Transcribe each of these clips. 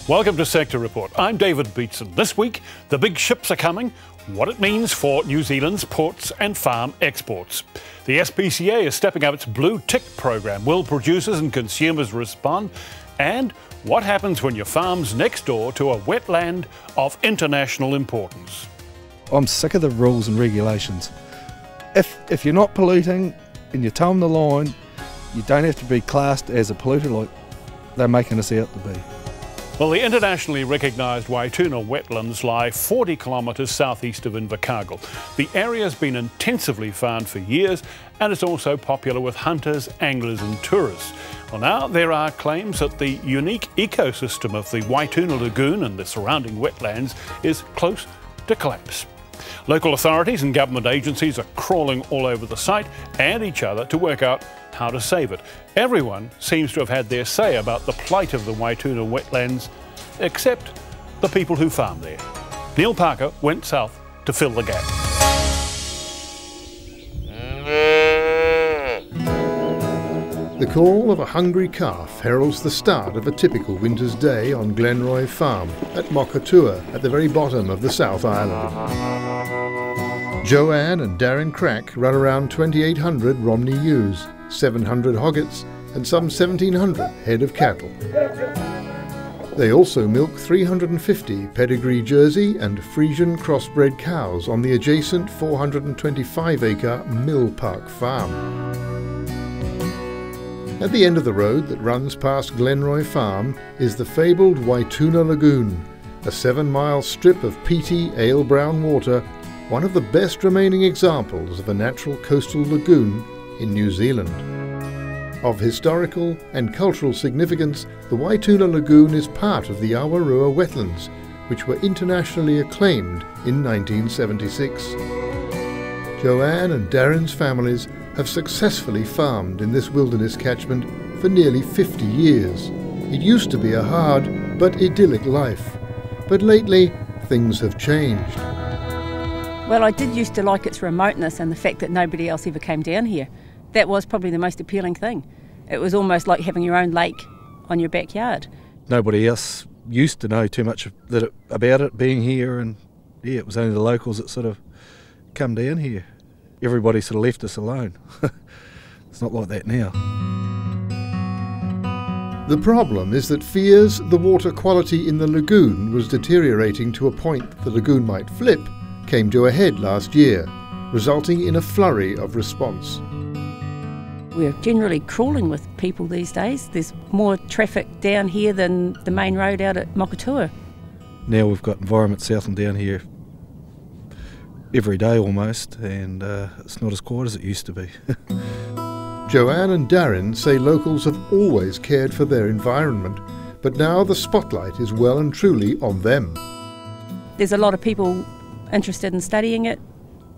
Welcome to Sector Report. I'm David Beatson. This week, the big ships are coming, what it means for New Zealand's ports and farm exports. The SPCA is stepping up its blue tick program. Will producers and consumers respond? And what happens when your farm's next door to a wetland of international importance? I'm sick of the rules and regulations. If you're not polluting and you're towing the line, you don't have to be classed as a polluter like they're making us out to be. Well, the internationally recognised Waituna Wetlands lie 40 kilometres southeast of Invercargill. The area has been intensively farmed for years and is also popular with hunters, anglers and tourists. Well, now there are claims that the unique ecosystem of the Waituna lagoon and the surrounding wetlands is close to collapse. Local authorities and government agencies are crawling all over the site and each other to work out how to save it. Everyone seems to have had their say about the plight of the Waituna Wetlands, except the people who farm there. Neil Parker went south to fill the gap. The call of a hungry calf heralds the start of a typical winter's day on Glenroy Farm at Makatua at the very bottom of the South Island. Joanne and Darren Crack run around 2,800 Romney ewes, 700 hoggets and some 1,700 head of cattle. They also milk 350 pedigree Jersey and Frisian crossbred cows on the adjacent 425-acre Mill Park farm. At the end of the road that runs past Glenroy Farm is the fabled Waituna Lagoon, a 7-mile strip of peaty, ale-brown water, one of the best remaining examples of a natural coastal lagoon in New Zealand. Of historical and cultural significance, the Waituna Lagoon is part of the Awarua Wetlands, which were internationally acclaimed in 1976. Joanne and Darren's families have successfully farmed in this wilderness catchment for nearly 50 years. It used to be a hard but idyllic life, but lately things have changed. Well, I did used to like its remoteness and the fact that nobody else ever came down here. That was probably the most appealing thing. It was almost like having your own lake on your backyard. Nobody else used to know too much about it being here, and yeah, it was only the locals that sort of come down here. Everybody sort of left us alone. It's not like that now. The problem is that fears the water quality in the lagoon was deteriorating to a point the lagoon might flip came to a head last year, resulting in a flurry of response. We're generally crawling with people these days. There's more traffic down here than the main road out at Makatua. Now we've got Environment South and down here every day almost, and it's not as quiet as it used to be. Joanne and Darren say locals have always cared for their environment, but now the spotlight is well and truly on them. There's a lot of people interested in studying it,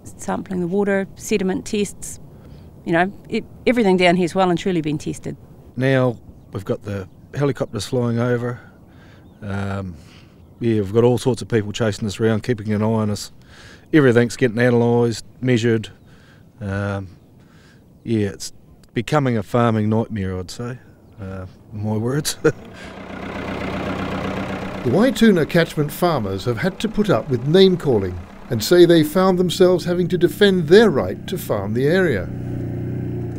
sampling the water, sediment tests. You know, everything down here has well and truly been tested. Now we've got the helicopters flying over. Yeah, we've got all sorts of people chasing us around, keeping an eye on us. Everything's getting analysed, measured. Yeah, it's becoming a farming nightmare, I'd say. My words. The Waituna catchment farmers have had to put up with name-calling and say they found themselves having to defend their right to farm the area.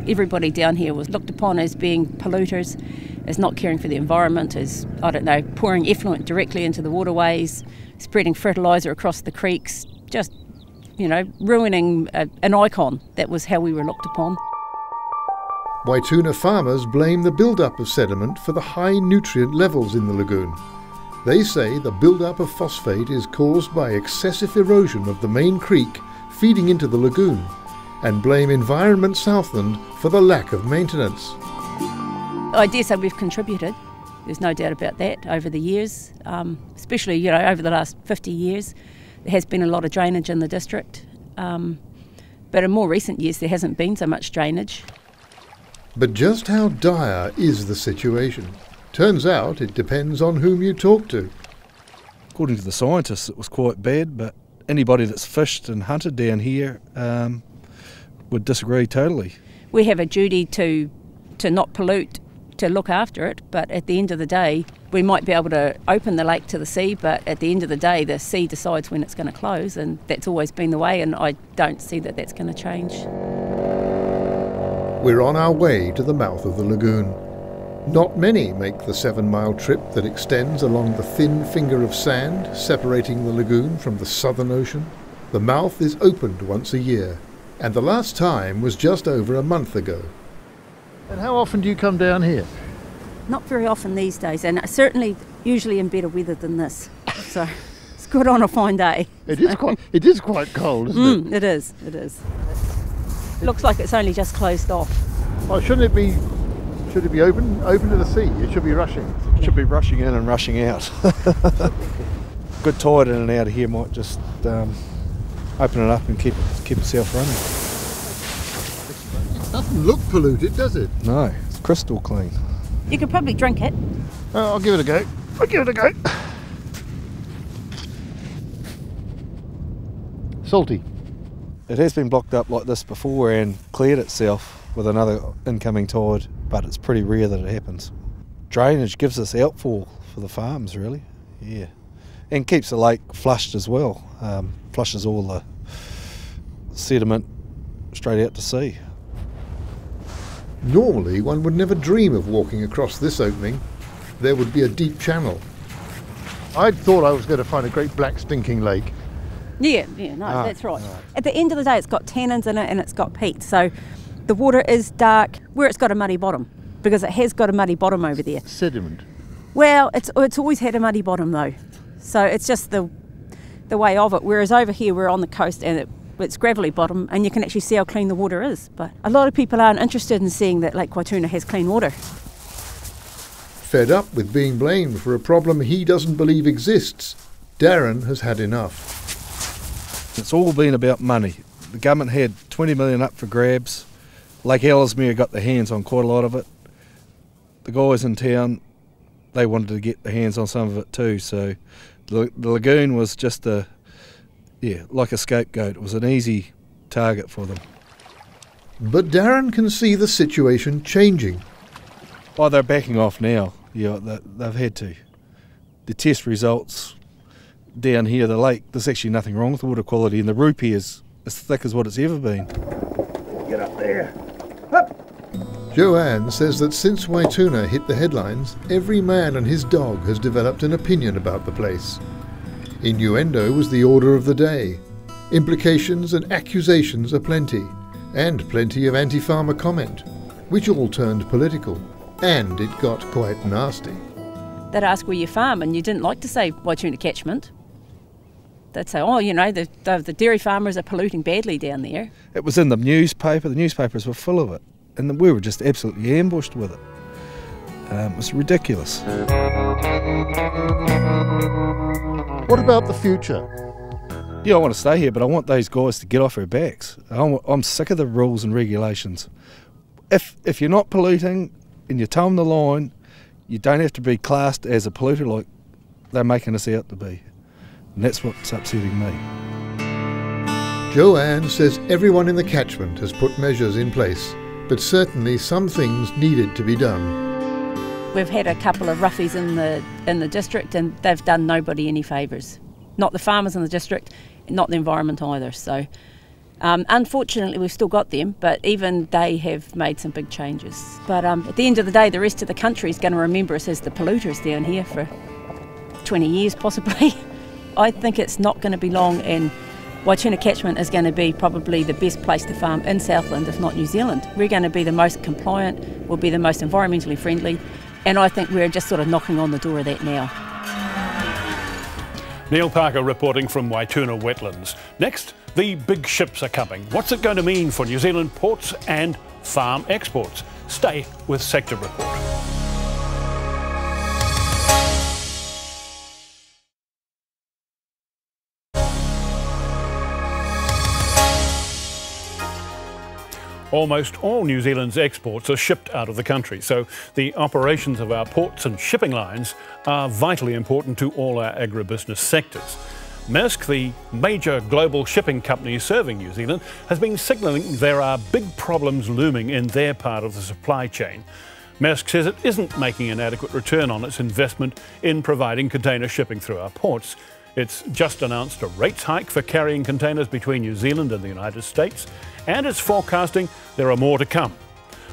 Everybody down here was looked upon as being polluters, as not caring for the environment, as, I don't know, pouring effluent directly into the waterways, spreading fertiliser across the creeks, just, you know, ruining an icon. That was how we were looked upon. Waituna farmers blame the build-up of sediment for the high nutrient levels in the lagoon. They say the build-up of phosphate is caused by excessive erosion of the main creek feeding into the lagoon, and blame Environment Southland for the lack of maintenance. I dare say we've contributed, there's no doubt about that, over the years, especially, you know, over the last 50 years. There has been a lot of drainage in the district, but in more recent years there hasn't been so much drainage. But just how dire is the situation? Turns out it depends on whom you talk to. According to the scientists, it was quite bad, but anybody that's fished and hunted down here would disagree totally. We have a duty to not pollute, to look after it, but at the end of the day, We might be able to open the lake to the sea, but at the end of the day, the sea decides when it's going to close, and that's always been the way, and I don't see that that's going to change. We're on our way to the mouth of the lagoon. Not many make the 7-mile trip that extends along the thin finger of sand separating the lagoon from the Southern Ocean. The mouth is opened once a year, and the last time was just over a month ago. And how often do you come down here? Not very often these days, and certainly usually in better weather than this. So it's good on a fine day. It is quite cold, isn't it? It is. It looks like it's only just closed off. Oh, should it be open to the sea? It should be rushing. It should be rushing in and rushing out. Good tide in and out of here might just open it up and keep itself running. It doesn't look polluted, does it? No, it's crystal clean. You could probably drink it. Oh, I'll give it a go. Salty. It has been blocked up like this before and cleared itself with another incoming tide, but it's pretty rare that it happens. Drainage gives us outfall for the farms, really, yeah. And keeps the lake flushed as well. Flushes all the sediment straight out to sea. Normally, one would never dream of walking across this opening. There would be a deep channel. I thought I was going to find a great black stinking lake. Yeah, that's right. At the end of the day, it's got tannins in it and it's got peat. So the water is dark where it's got a muddy bottom, because it has got a muddy bottom over there. Sediment. Well, it's always had a muddy bottom though. So it's just the way of it. Whereas over here, we're on the coast and it's gravelly bottom, and you can actually see how clean the water is. But a lot of people aren't interested in seeing that Lake Waituna has clean water. Fed up with being blamed for a problem he doesn't believe exists, Darren has had enough. It's all been about money. The government had 20 million up for grabs. Lake Ellesmere got their hands on quite a lot of it. The guys in town, they wanted to get their hands on some of it too. So the lagoon was just like a scapegoat. It was an easy target for them. But Darren can see the situation changing. Oh, they're backing off now. Yeah, they've had to. The test results down here, the lake, there's actually nothing wrong with the water quality, and the rupee is as thick as what it's ever been. Get up there. Joanne says that since Waituna hit the headlines, every man and his dog has developed an opinion about the place. Innuendo was the order of the day. Implications and accusations are plenty, and plenty of anti-farmer comment, which all turned political, and it got quite nasty. They'd ask where you farm, and you didn't like to say Waituna catchment. They'd say, oh, the dairy farmers are polluting badly down there. It was in the newspaper. The newspapers were full of it, and we were just absolutely ambushed with it. It was ridiculous. What about the future? Yeah, I want to stay here, but I want those guys to get off our backs. I'm sick of the rules and regulations. If you're not polluting and you're towing the line, you don't have to be classed as a polluter like they're making us out to be. And that's what's upsetting me. Joanne says everyone in the catchment has put measures in place, but certainly some things needed to be done. We've had a couple of roughies in the district, and they've done nobody any favours. Not the farmers in the district, not the environment either. So unfortunately we've still got them, but even they have made some big changes. But at the end of the day, the rest of the country is going to remember us as the polluters down here for 20 years possibly. I think it's not going to be long, and Waituna catchment is going to be probably the best place to farm in Southland, if not New Zealand. We're going to be the most compliant, we'll be the most environmentally friendly, and I think we're just sort of knocking on the door of that now. Neil Parker reporting from Waituna Wetlands. Next, the big ships are coming. What's it going to mean for New Zealand ports and farm exports? Stay with Sector Report. Almost all New Zealand's exports are shipped out of the country, so the operations of our ports and shipping lines are vitally important to all our agribusiness sectors. Maersk, the major global shipping company serving New Zealand, has been signalling there are big problems looming in their part of the supply chain. Maersk says it isn't making an adequate return on its investment in providing container shipping through our ports. It's just announced a rates hike for carrying containers between New Zealand and the United States, and it's forecasting there are more to come.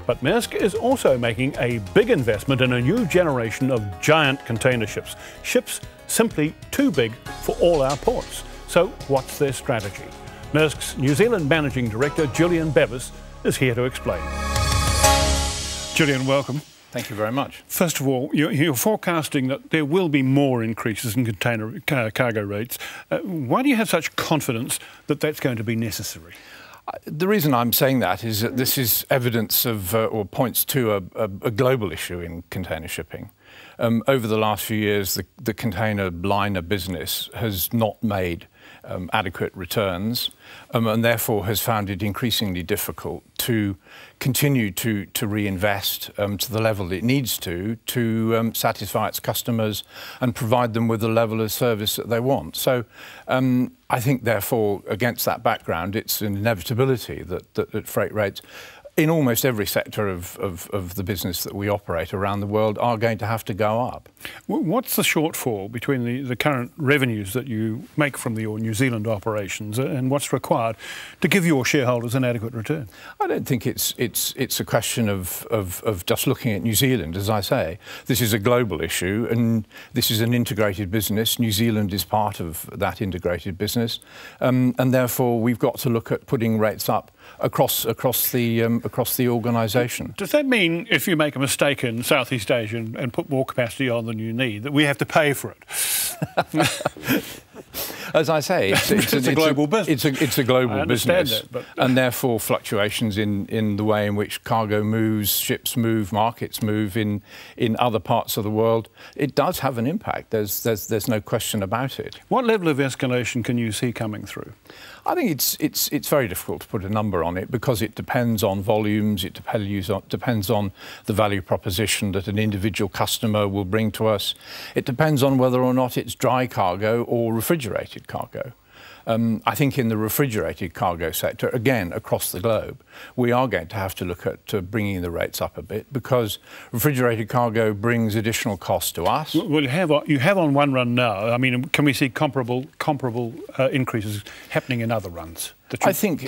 But Maersk is also making a big investment in a new generation of giant container ships. Ships simply too big for all our ports. So what's their strategy? Maersk's New Zealand Managing Director, Julian Bevis, is here to explain. Julian, welcome. Thank you very much. First of all, you're forecasting that there will be more increases in container cargo rates. Why do you have such confidence that that's going to be necessary? The reason I'm saying that is that this is evidence of, or points to a global issue in container shipping. Over the last few years, the container liner business has not made adequate returns, and therefore has found it increasingly difficult to continue to reinvest to the level it needs to satisfy its customers and provide them with the level of service that they want. So I think, therefore, against that background, it's an inevitability that freight rates in almost every sector of the business that we operate around the world are going to have to go up. What's the shortfall between the current revenues that you make from your New Zealand operations and what's required to give your shareholders an adequate return? I don't think it's a question of just looking at New Zealand. As I say, this is a global issue and this is an integrated business. New Zealand is part of that integrated business, and therefore we've got to look at putting rates up across the organisation. Does that mean if you make a mistake in Southeast Asia and put more capacity on than you need, that we have to pay for it? As I say, it's a global business. It's a global business, that, but and therefore fluctuations in the way in which cargo moves, ships move, markets move in other parts of the world, it does have an impact. There's no question about it. What level of escalation can you see coming through? I think it's very difficult to put a number on it because it depends on volumes, it depends on the value proposition that an individual customer will bring to us. It depends on whether or not it's dry cargo or refrigerated cargo. I think in the refrigerated cargo sector, again, across the globe, we are going to have to look at bringing the rates up a bit because refrigerated cargo brings additional cost to us. Well, you have on one run now. I mean, can we see comparable increases happening in other runs? I think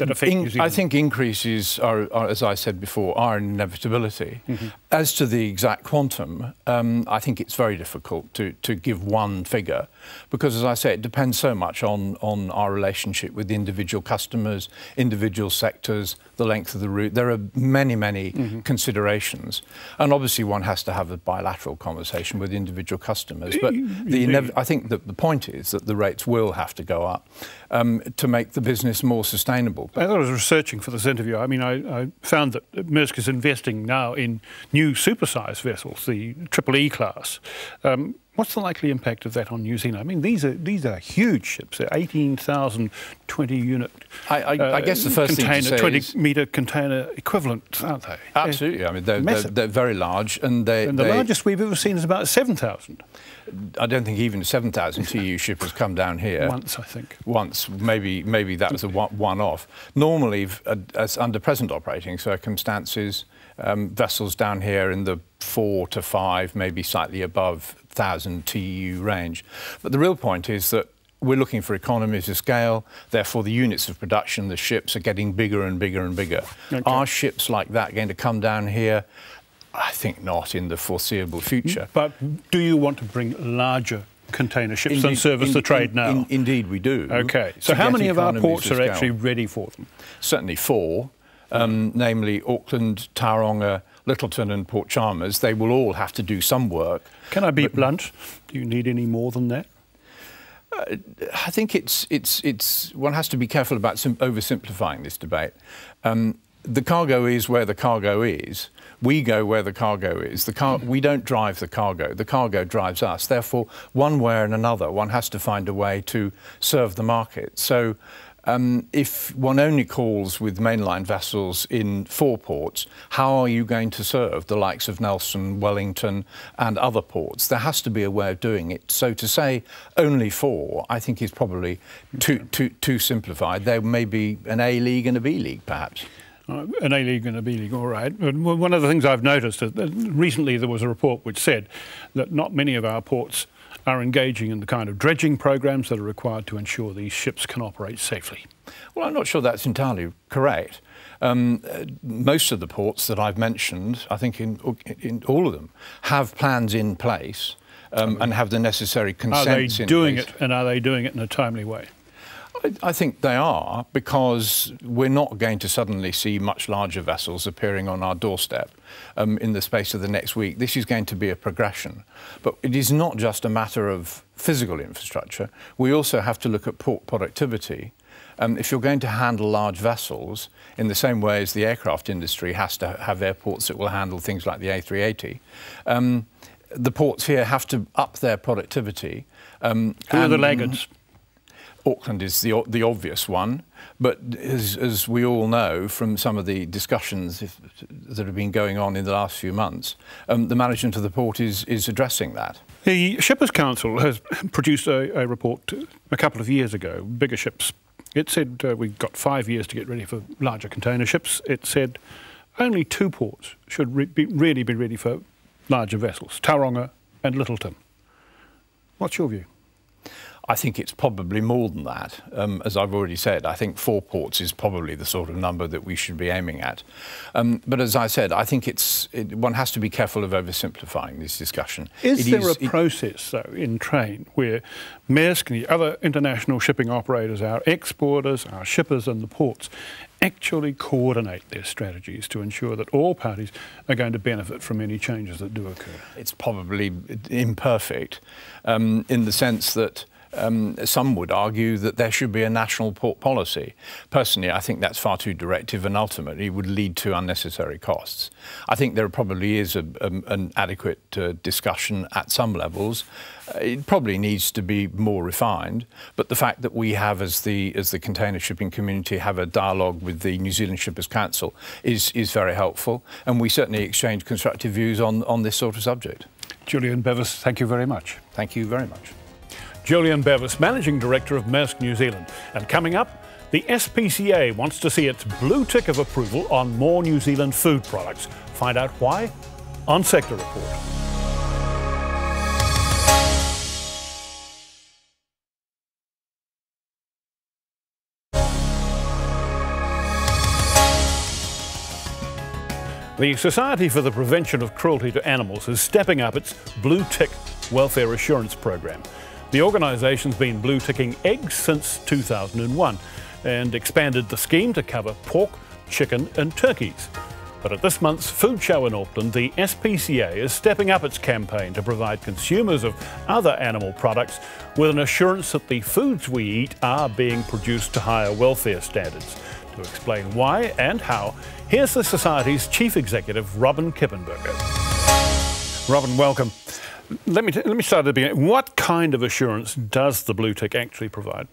increases are, as I said before, are an inevitability. Mm-hmm. As to the exact quantum, I think it's very difficult to give one figure because, as I say, it depends so much on our relationship with individual customers, individual sectors, the length of the route. There are many mm-hmm. considerations, and obviously one has to have a bilateral conversation with individual customers. But I think that the point is that the rates will have to go up to make the business more sustainable. As I was researching for this interview, I mean, I found that Maersk is investing now in new supersized vessels, the EEE class. What's the likely impact of that on New Zealand? I mean, these are huge ships. They're 18,000 20-unit. I guess the first thing to say 20-metre container equivalent, aren't they? Absolutely. I mean, they're very large, and the largest we've ever seen is about 7,000. I don't think even a 7,000 TEU ship has come down here. Once, I think. Once, maybe that was a one-off. Normally, as under present operating circumstances, vessels down here in the 4 to 5, maybe slightly above 1,000 TEU range. But the real point is that we're looking for economies of scale, therefore the units of production, the ships, are getting bigger and bigger and bigger. Okay. Are ships like that going to come down here? I think not in the foreseeable future. But do you want to bring larger container ships and service the trade now? Indeed we do. OK. So how many of our ports are actually ready for them? Certainly 4, namely Auckland, Tauranga, Lyttelton and Port Chalmers. They will all have to do some work. Can I be blunt? Do you need any more than that? I think one has to be careful about oversimplifying this debate. The cargo is where the cargo is. We go where the cargo is. We don't drive the cargo drives us. Therefore, one way or another, one has to find a way to serve the market. So if one only calls with mainline vessels in 4 ports, how are you going to serve the likes of Nelson, Wellington and other ports? There has to be a way of doing it. So to say only 4, I think is probably too simplified. There may be an A League and a B League, perhaps. An A-League and a B-League, all right. But one of the things I've noticed is that recently there was a report which said that not many of our ports are engaging in the kind of dredging programs that are required to ensure these ships can operate safely. Well, I'm not sure that's entirely correct. Most of the ports that I've mentioned, I think in all of them, have plans in place and have the necessary consents in place. Are they doing it, and are they doing it in a timely way? I think they are, because we're not going to suddenly see much larger vessels appearing on our doorstep in the space of the next week. This is going to be a progression. But it is not just a matter of physical infrastructure. We also have to look at port productivity. If you're going to handle large vessels in the same way as the aircraft industry has to have airports that will handle things like the A380, the ports here have to up their productivity. Who are the laggards? Auckland is the obvious one, but as we all know from some of the discussions that have been going on in the last few months, the management of the port is addressing that. The Shippers Council has produced a report a couple of years ago, bigger ships. It said we've got 5 years to get ready for larger container ships. It said only 2 ports should really be ready for larger vessels, Tauranga and Littleton. What's your view? I think it's probably more than that. As I've already said, I think 4 ports is probably the sort of number that we should be aiming at. But as I said, I think one has to be careful of oversimplifying this discussion. Is there a process, though, in train where Maersk and the other international shipping operators, our exporters, our shippers and the ports, actually coordinate their strategies to ensure that all parties are going to benefit from any changes that do occur? It's probably imperfect in the sense that some would argue that there should be a national port policy. Personally, I think that's far too directive and ultimately would lead to unnecessary costs. I think there probably is an adequate discussion at some levels. It probably needs to be more refined, but the fact that we have, as the container shipping community, have a dialogue with the New Zealand Shippers Council is very helpful, and we certainly exchange constructive views on this sort of subject. Julian Bevis, thank you very much. Thank you very much. Julian Bevis, Managing Director of Maersk New Zealand. And coming up, the SPCA wants to see its blue tick of approval on more New Zealand food products. Find out why on Sector Report. The Society for the Prevention of Cruelty to Animals is stepping up its blue tick welfare assurance program. The organisation's been blue ticking eggs since 2001 and expanded the scheme to cover pork, chicken and turkeys. But at this month's food show in Auckland, the SPCA is stepping up its campaign to provide consumers of other animal products with an assurance that the foods we eat are being produced to higher welfare standards. To explain why and how, here's the Society's Chief Executive, Robin Kippenberger. Robin, welcome. Let me start at the beginning. What kind of assurance does the blue tick actually provide?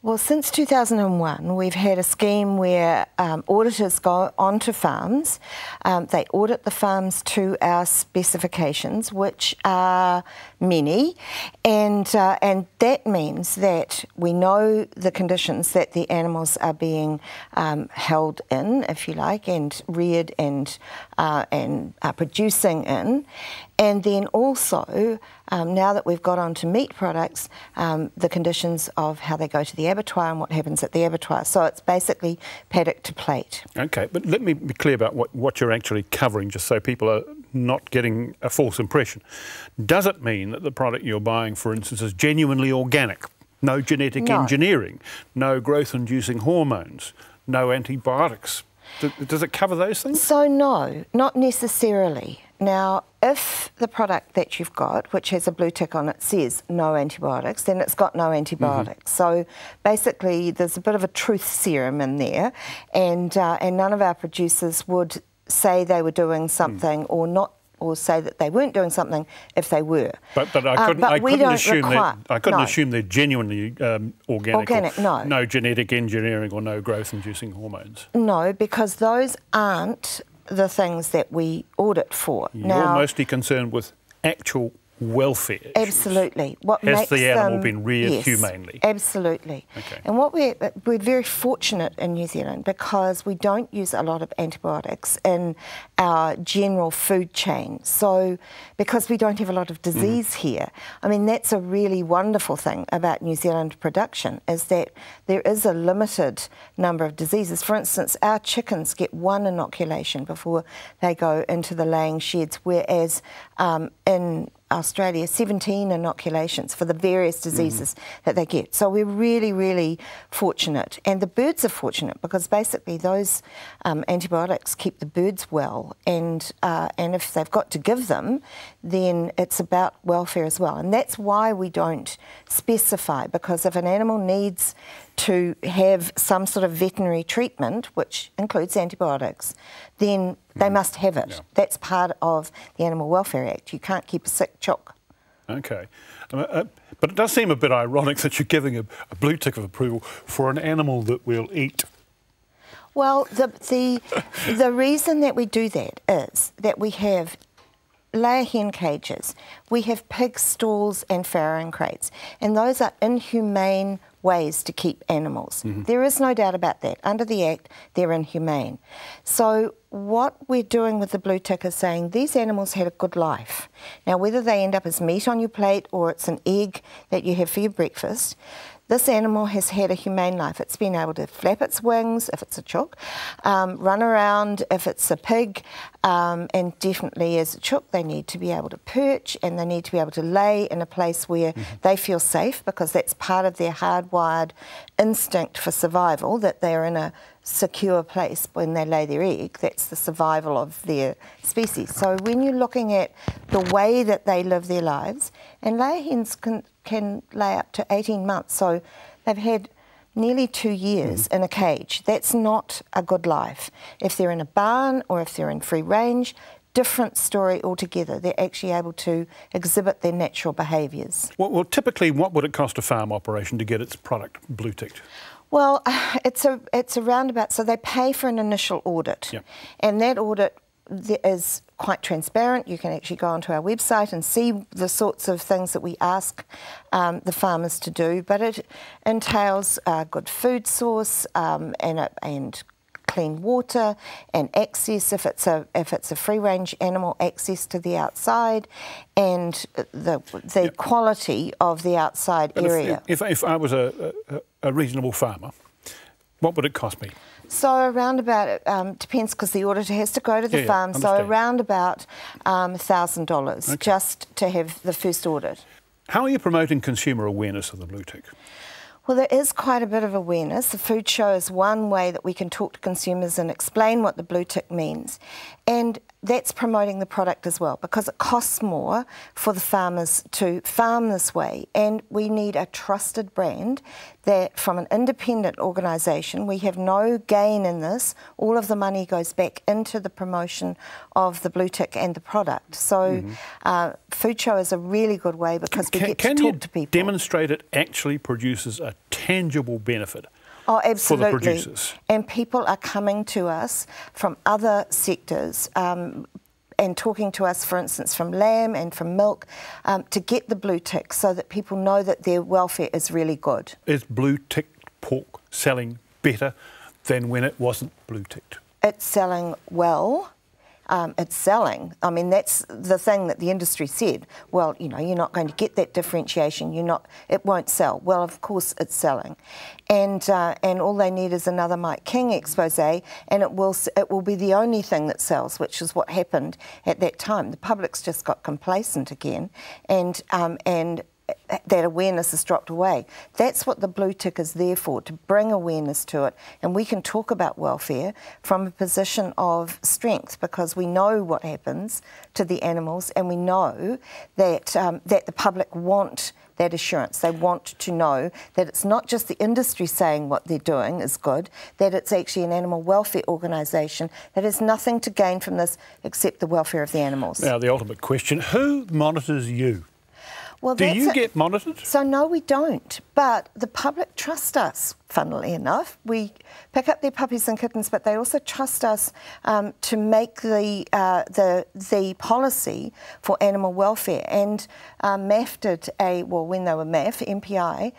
Well, since 2001, we've had a scheme where auditors go onto farms. They audit the farms to our specifications, which are many, and that means that we know the conditions that the animals are being held in, if you like, and reared and are producing in. And then also, now that we've got onto meat products, the conditions of how they go to the abattoir and what happens at the abattoir. So it's basically paddock to plate. Okay, but let me be clear about what you're actually covering, just so people are not getting a false impression. Does it mean that the product you're buying, for instance, is genuinely organic? No genetic engineering, no growth-inducing hormones, no antibiotics? Does it cover those things? So no, not necessarily. Now, if the product that you've got, which has a blue tick on it, says no antibiotics, then it's got no antibiotics. So basically, there's a bit of a truth serum in there, and none of our producers would say they were doing something or not, or say that they weren't doing something if they were. But I couldn't assume they're genuinely organic. No genetic engineering or no growth-inducing hormones. No, because those aren't the things that we audit for. You're mostly concerned with actual welfare issues. Absolutely. What Has makes the animal them, been reared yes, humanely? Absolutely. Okay. And what we're very fortunate in New Zealand because we don't use a lot of antibiotics in our general food chain. So because we don't have a lot of disease here, I mean, that's a really wonderful thing about New Zealand production, is that there is a limited number of diseases. For instance, our chickens get 1 inoculation before they go into the laying sheds, whereas in Australia, 17 inoculations for the various diseases that they get. So we're really, really fortunate. And the birds are fortunate because basically those antibiotics keep the birds well. And if they've got to give them, then it's about welfare as well. And that's why we don't specify, because if an animal needs to have some sort of veterinary treatment, which includes antibiotics, then they must have it. Yeah. That's part of the Animal Welfare Act. You can't keep a sick chook. Okay. But it does seem a bit ironic that you're giving a blue tick of approval for an animal that we'll eat. Well, the reason that we do that is that we have layer hen cages, we have pig stalls and farrowing crates, and those are inhumane ways to keep animals. There is no doubt about that. Under the Act, they're inhumane. So what we're doing with the blue tick is saying these animals had a good life. Now, whether they end up as meat on your plate or it's an egg that you have for your breakfast, this animal has had a humane life. It's been able to flap its wings, if it's a chook, run around if it's a pig, and definitely as a chook they need to be able to perch and they need to be able to lay in a place where they feel safe, because that's part of their hardwired instinct for survival, that they're in a secure place when they lay their egg. That's the survival of their species. So when you're looking at the way that they live their lives, and layer hens can lay up to 18 months, so they've had nearly 2 years in a cage. That's not a good life. If they're in a barn or if they're in free range, different story altogether. They're actually able to exhibit their natural behaviours. Well, typically, what would it cost a farm operation to get its product blue ticked? Well, it's a roundabout. So they pay for an initial audit, and that audit is quite transparent. You can actually go onto our website and see the sorts of things that we ask the farmers to do. But it entails a good food source and clean water and access, if it's a free range animal, access to the outside, and the quality of the outside area. If I was a reasonable farmer, what would it cost me? So around about, depends, because the auditor has to go to the farm, so around about $1,000 just to have the first audit. How are you promoting consumer awareness of the blue tick? Well, there is quite a bit of awareness. The food show is one way that we can talk to consumers and explain what the blue tick means. And that's promoting the product as well, because it costs more for the farmers to farm this way. And we need a trusted brand that, from an independent organisation, we have no gain in this. All of the money goes back into the promotion of the blue tick and the product. So food show is a really good way, because we get to talk to people. Can you demonstrate it actually produces a tangible benefit? Oh, absolutely. For the producers. And people are coming to us from other sectors and talking to us, for instance, from lamb and from milk, to get the blue tick, so that people know that their welfare is really good. Is blue ticked pork selling better than when it wasn't blue ticked? It's selling well. It's selling. I mean, that's the thing that the industry said. Well, you know, you're not going to get that differentiation. It won't sell. Well, of course, it's selling, and all they need is another Mike King expose, and it will be the only thing that sells, which is what happened at that time. The public's just got complacent again, and that awareness has dropped away. That's what the blue tick is there for, to bring awareness to it. And we can talk about welfare from a position of strength, because we know what happens to the animals, and we know that that the public want that assurance. They want to know that it's not just the industry saying what they're doing is good, that it's actually an animal welfare organisation that has nothing to gain from this except the welfare of the animals. Now, the ultimate question, who monitors you? Well, Do you get monitored? So no, we don't. But the public trust us, funnily enough. We pick up their puppies and kittens, but they also trust us to make the policy for animal welfare. And MAF did when they were MAF, MPI,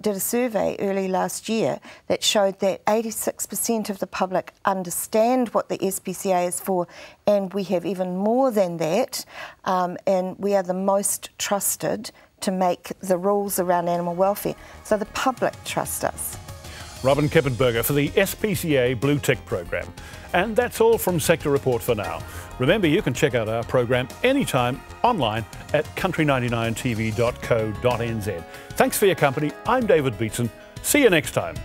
did a survey early last year that showed that 86% of the public understand what the SPCA is for, and we have even more than that, and we are the most trusted to make the rules around animal welfare. So the public trust us. Robin Kippenberger for the SPCA Blue Tick program. And that's all from Sector Report for now. Remember, you can check out our program anytime online at country99tv.co.nz. Thanks for your company. I'm David Beatson. See you next time.